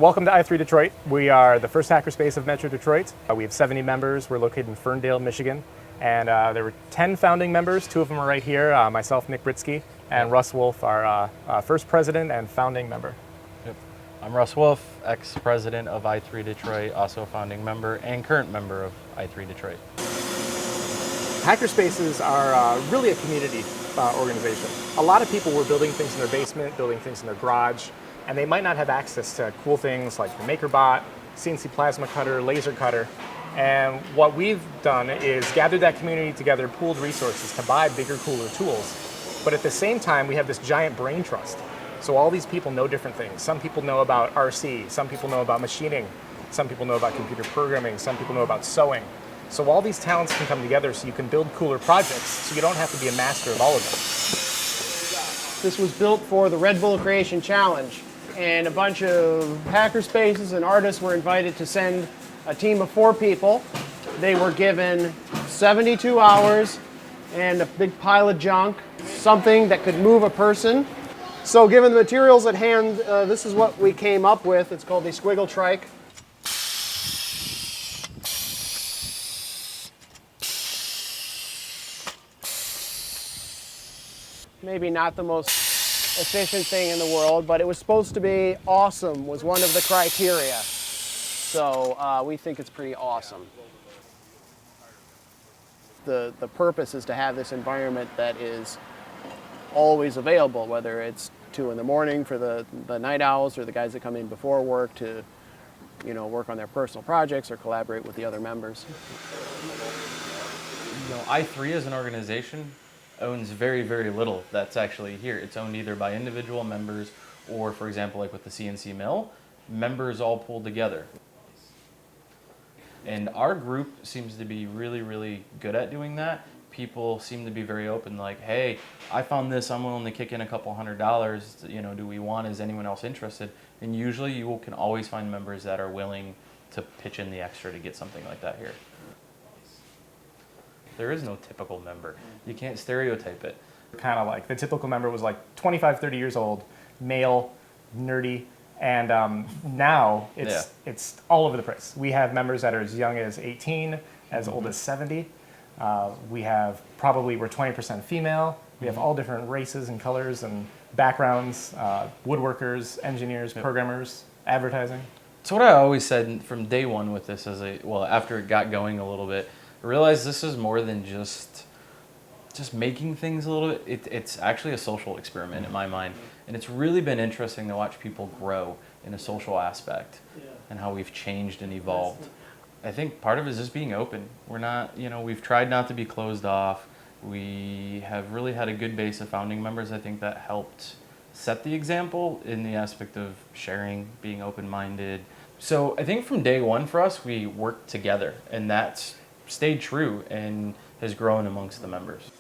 Welcome to i3 Detroit. We are the first hackerspace of Metro Detroit. We have 70 members. We're located in Ferndale, Michigan. And there were 10 founding members. 2 of them are right here, myself, Nick Britsky, and Russ Wolfe, our first president and founding member. Yep. I'm Russ Wolfe, ex-president of i3 Detroit, also a founding member and current member of i3 Detroit. Hackerspaces are really a community organization. A lot of people were building things in their basement, building things in their garage, and they might not have access to cool things like the MakerBot, CNC plasma cutter, laser cutter. And what we've done is gathered that community together, pooled resources to buy bigger, cooler tools. But at the same time, we have this giant brain trust. So all these people know different things. Some people know about RC, some people know about machining, some people know about computer programming, some people know about sewing. So all these talents can come together so you can build cooler projects, so you don't have to be a master of all of them. This was built for the Red Bull Creation Challenge, and a bunch of hackerspaces and artists were invited to send a team of 4 people. They were given 72 hours and a big pile of junk, something that could move a person. So given the materials at hand, this is what we came up with. It's called the Squiggle Trike. Maybe not the most efficient thing in the world, but it was supposed to be awesome, was one of the criteria. So we think it's pretty awesome. The purpose is to have this environment that is always available, whether it's 2 in the morning for the night owls or the guys that come in before work to, work on their personal projects or collaborate with the other members. i3 as an organization owns very, very little that's actually here. It's owned either by individual members or, for example, like with the CNC mill, members all pulled together. And our group seems to be really, really good at doing that. People seem to be very open, like, hey, I found this, I'm willing to kick in a couple $100, do we want, is anyone else interested? And usually you can always find members that are willing to pitch in the extra to get something like that here. There is no typical member. You can't stereotype it. Kind of like the typical member was like 25, 30 years old, male, nerdy, and now it's all over the place. We have members that are as young as 18, as old as 70. We're 20% female. We have all different races and colors and backgrounds, woodworkers, engineers, programmers, advertising. So what I always said from day one with this after it got going a little bit, I realized this is more than just making things a little bit. It's actually a social experiment in my mind. And it's really been interesting to watch people grow in a social aspect and how we've changed and evolved. I think part of it is just being open. We're not, we've tried not to be closed off. We have really had a good base of founding members. I think that helped set the example in the aspect of sharing, being open-minded. So I think from day one for us, we worked together, and that's stayed true and has grown amongst the members.